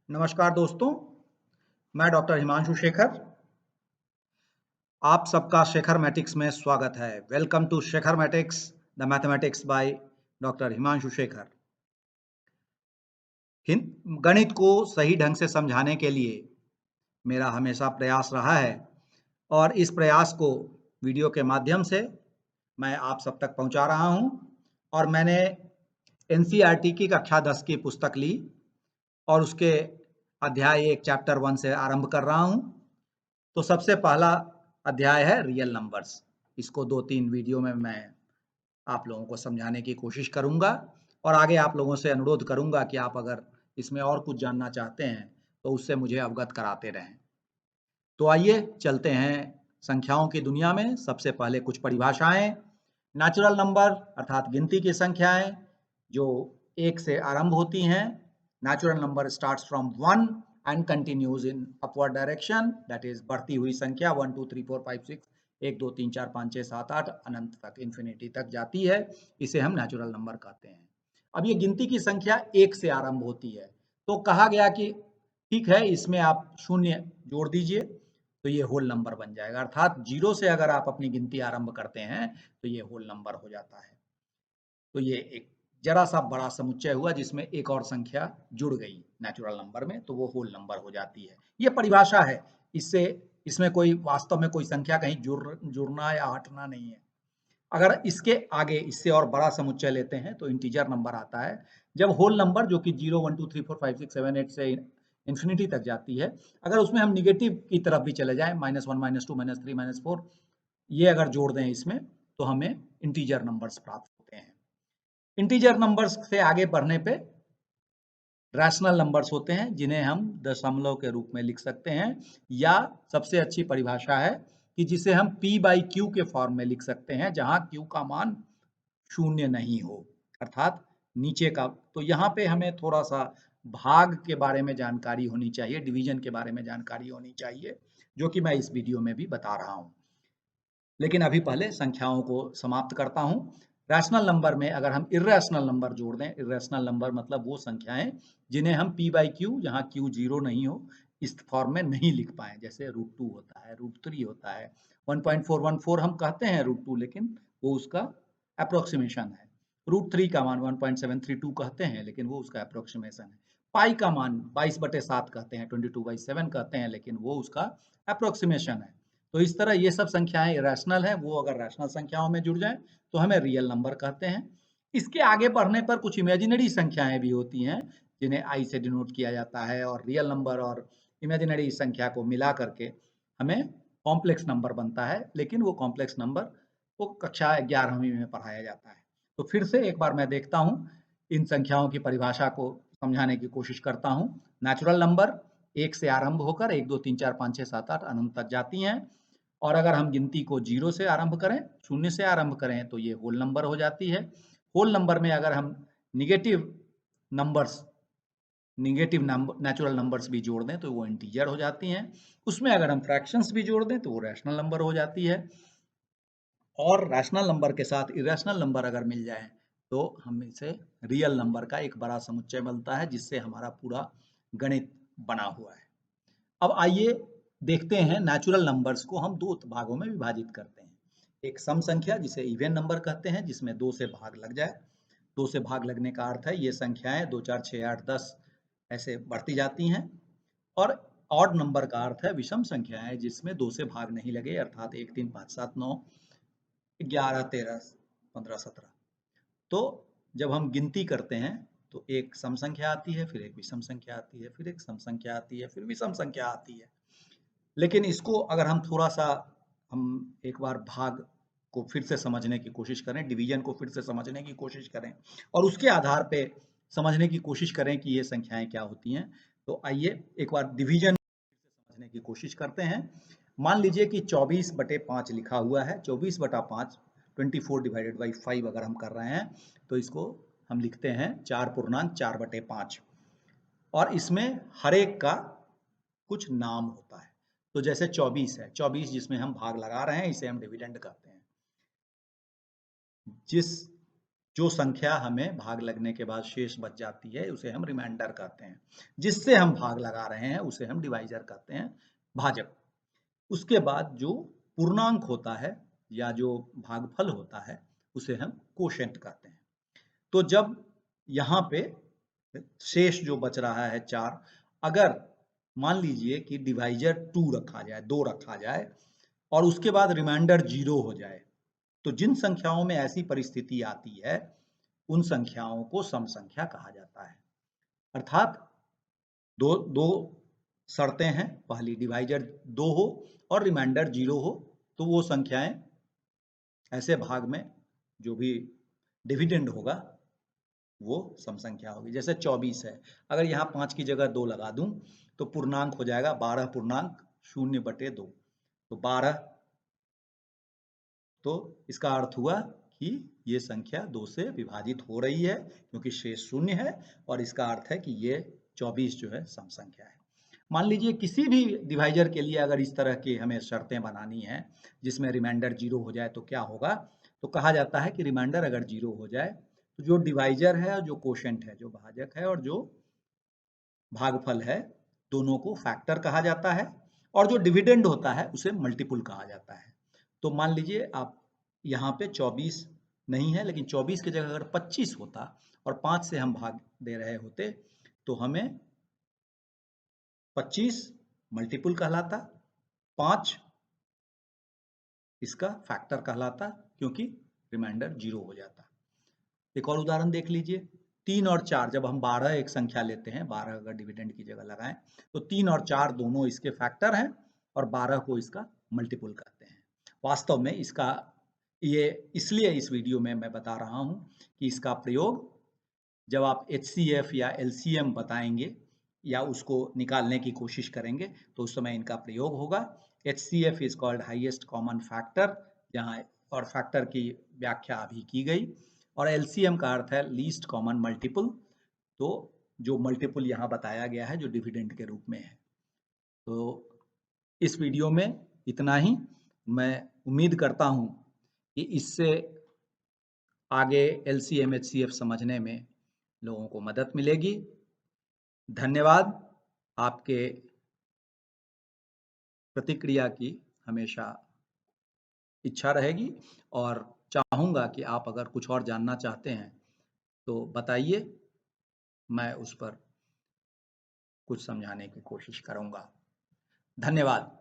नमस्कार दोस्तों, मैं डॉक्टर हिमांशु शेखर। आप सबका शेखर मैटिक्स में स्वागत है। Welcome to Shekhar matics, the mathematics by doctor Himanshu Shekhar. गणित को सही ढंग से समझाने के लिए मेरा हमेशा प्रयास रहा है और इस प्रयास को वीडियो के माध्यम से मैं आप सब तक पहुंचा रहा हूं। और मैंने एनसीईआरटी की कक्षा 10 की पुस्तक ली और उसके अध्याय 1 चैप्टर 1 से आरंभ कर रहा हूं। तो सबसे पहला अध्याय है रियल नंबर्स। इसको 2-3 वीडियो में मैं आप लोगों को समझाने की कोशिश करूंगा और आगे आप लोगों से अनुरोध करूंगा कि आप अगर इसमें और कुछ जानना चाहते हैं तो उससे मुझे अवगत कराते रहें। तो आइए चलते हैं संख्याओं की दुनिया में। सबसे पहले कुछ परिभाषाएं। नेचुरल नंबर अर्थात गिनती की संख्याएं जो 1 से आरंभ होती हैं। Natural number starts from 1 and continues in upward direction, that is बढ़ती हुई संख्या 1 2 3 4 5 6 1 2 3 4 5 6 7 8 अनंत तक, इन्फिनिटी तक जाती है। इसे हम नेचुरल नंबर कहते हैं। अब ये गिनती की संख्या 1 से आरंभ होती है, तो कहा गया कि ठीक है, इसमें आप शून्य जोड़ दीजिए तो ये होल नंबर बन जाएगा। अर्थात 0 से अगर आप अपनी गिनती आरंभ करते हैं तो ये होल नंबर हो जाता है। तो ये एक जरा सा बड़ा समुच्चय हुआ जिसमें एक और संख्या जुड़ गई नेचुरल नंबर में, तो वो होल नंबर हो जाती है। ये परिभाषा है। इससे इसमें कोई वास्तव में कोई संख्या कहीं जुड़ना या हटना नहीं है। अगर इसके आगे इससे और बड़ा समुच्चय लेते हैं तो इंटीजर नंबर आता है। जब होल नंबर जो कि 0 1 2 3 4 5 6 7 8 से इन्फिनिटी तक जाती है, अगर उसमें हम निगेटिव की तरफ भी चले जाएं, -1 -2 -3 -4, ये अगर जोड़ दें इसमें तो हमें इंटीजर नंबर्स प्राप्त होते हैं। इंटीजर नंबर्स से आगे बढ़ने पे रैशनल नंबर्स होते हैं जिन्हें हम दशमलव के रूप में लिख सकते हैं, या सबसे अच्छी परिभाषा है कि जिसे हम p बाई क्यू के फॉर्म में लिख सकते हैं, जहां q का मान शून्य नहीं हो, अर्थात नीचे का। तो यहाँ पे हमें थोड़ा सा भाग के बारे में जानकारी होनी चाहिए, डिवीजन के बारे में जानकारी होनी चाहिए, जो कि मैं इस वीडियो में भी बता रहा हूँ। लेकिन अभी पहले संख्याओं को समाप्त करता हूँ। रैशनल नंबर में अगर हम इर्रेशनल नंबर जोड़ दें, इर्रेशनल नंबर मतलब वो संख्याएं जिन्हें हम p बाई क्यू, जहाँ q 0 नहीं हो, इस फॉर्म में नहीं लिख पाए, जैसे √2 होता है, √3 होता है, 1.414 हम कहते हैं √2, लेकिन वो उसका अप्रोक्सीमेशन है। √3 का मान 1.732 कहते हैं, लेकिन वो उसका अप्रोक्सीमेशन है। पाई का मान 22/7 कहते हैं, 22/7 कहते हैं, लेकिन वो उसका अप्रोक्सीमेशन है। तो इस तरह ये सब संख्याएं रैशनल है, वो अगर रैशनल संख्याओं में जुड़ जाए तो हमें रियल नंबर कहते हैं। इसके आगे बढ़ने पर कुछ इमेजिनरी संख्याएं भी होती हैं जिन्हें आई से डिनोट किया जाता है, और रियल नंबर और इमेजिनरी संख्या को मिला करके हमें कॉम्प्लेक्स नंबर बनता है। लेकिन वो कॉम्प्लेक्स नंबर को कक्षा 11वीं में पढ़ाया जाता है। तो फिर से एक बार मैं देखता हूँ, इन संख्याओं की परिभाषा को समझाने की कोशिश करता हूँ। नेचुरल नंबर 1 से आरंभ होकर 1 2 3 4 5 6 7 8 अनंत तक जाती हैं, और अगर हम गिनती को 0 से आरंभ करें, शून्य से आरंभ करें, तो ये होल नंबर हो जाती है। होल नंबर में अगर हम negative numbers, negative number natural numbers भी जोड़ दें तो वो इंटीजर हो जाती हैं। उसमें अगर हम फ्रैक्शंस भी जोड़ दें तो वो रैशनल नंबर हो जाती है। और रैशनल नंबर के साथ इरेशनल नंबर अगर मिल जाए तो हम इसे रियल नंबर का एक बड़ा समुच्चय मिलता है, जिससे हमारा पूरा गणित बना हुआ है। अब आइए देखते हैं, नेचुरल नंबर्स को हम दो भागों में विभाजित करते हैं। एक सम संख्या जिसे इवन नंबर कहते हैं, जिसमें 2 से भाग लग जाए। 2 से भाग लगने का अर्थ है ये संख्याएं 2 4 6 8 10 ऐसे बढ़ती जाती हैं। और ऑड नंबर का अर्थ है विषम संख्याएं जिसमें 2 से भाग नहीं लगे, अर्थात 1 3 5 7 9 11 13 15 17। तो जब हम गिनती करते हैं तो एक सम संख्या आती है, फिर एक विषम संख्या आती है, फिर एक सम संख्या आती है, फिर विषम संख्या आती है। लेकिन इसको अगर हम थोड़ा सा, हम एक बार भाग को फिर से समझने की कोशिश करें, डिवीजन को फिर से समझने की कोशिश करें, और उसके आधार पे समझने की कोशिश करें कि ये संख्याएं क्या होती हैं, तो आइए एक बार डिवीजन समझने की कोशिश करते हैं। मान लीजिए कि 24/5 लिखा हुआ है। 24/5 24/5 अगर हम कर रहे हैं तो इसको हम लिखते हैं 4.4/5, और इसमें हर एक का कुछ नाम होता है। तो जैसे 24 है, 24 जिसमें हम भाग लगा रहे हैं, इसे हम डिविडेंड कहते हैं। जिस जो संख्या हमें भाग लगने के बाद शेष बच जाती है उसे हम रिमाइंडर कहते हैं। जिससे हम भाग लगा रहे हैं उसे हम डिवाइजर कहते हैं, भाजक। उसके बाद जो पूर्णांक होता है या जो भागफल होता है उसे हम कोशेंट कहते हैं। तो जब यहाँ पे शेष जो बच रहा है 4, अगर मान लीजिए कि डिवाइजर 2 रखा जाए, 2 रखा जाए और उसके बाद रिमाइंडर 0 हो जाए, तो जिन संख्याओं में ऐसी परिस्थिति आती है उन संख्याओं को सम संख्या कहा जाता है। अर्थात दो शर्तें हैं, पहली डिवाइजर 2 हो और रिमाइंडर 0 हो, तो वो संख्याएं ऐसे भाग में जो भी डिविडेंड होगा वो सम संख्या होगी। जैसे 24 है, अगर यहाँ 5 की जगह 2 लगा दूं तो पूर्णांक हो जाएगा 12 पूर्णांक 0/2, तो 12। तो इसका अर्थ हुआ कि ये संख्या 2 से विभाजित हो रही है क्योंकि शेष 0 है, और इसका अर्थ है कि ये 24 जो है सम संख्या है। मान लीजिए किसी भी डिवाइजर के लिए अगर इस तरह की हमें शर्तें बनानी है जिसमें रिमाइंडर 0 हो जाए तो क्या होगा, तो कहा जाता है कि रिमाइंडर अगर 0 हो जाए तो जो डिवाइजर है और जो कोशेंट है, जो भाजक है और जो भागफल है, दोनों को फैक्टर कहा जाता है, और जो डिविडेंड होता है उसे मल्टीपल कहा जाता है। तो मान लीजिए आप यहाँ पे 24 नहीं है, लेकिन 24 की जगह अगर 25 होता और 5 से हम भाग दे रहे होते तो हमें 25 मल्टीपल कहलाता, 5 इसका फैक्टर कहलाता क्योंकि रिमाइंडर 0 हो जाता। एक और उदाहरण देख लीजिए, 3 और 4, जब हम 12 एक संख्या लेते हैं, 12 अगर डिविडेंड की जगह लगाएं तो 3 और 4 दोनों इसके फैक्टर हैं और 12 को इसका मल्टीपल कहते हैं। वास्तव में इसका ये इसलिए इस वीडियो में मैं बता रहा हूं कि इसका प्रयोग जब आप HCF या LCM बताएंगे या उसको निकालने की कोशिश करेंगे तो उस समय इनका प्रयोग होगा। HCF is called highest common factor, जहाँ और फैक्टर की व्याख्या अभी की गई, और LCM का अर्थ है लीस्ट कॉमन मल्टीपल, तो जो मल्टीपल यहाँ बताया गया है जो डिविडेंड के रूप में है। तो इस वीडियो में इतना ही। मैं उम्मीद करता हूँ कि इससे आगे LCM HCF समझने में लोगों को मदद मिलेगी। धन्यवाद। आपके प्रतिक्रिया की हमेशा इच्छा रहेगी, और चाहूँगा कि आप अगर कुछ और जानना चाहते हैं तो बताइए, मैं उस पर कुछ समझाने की कोशिश करूँगा। धन्यवाद।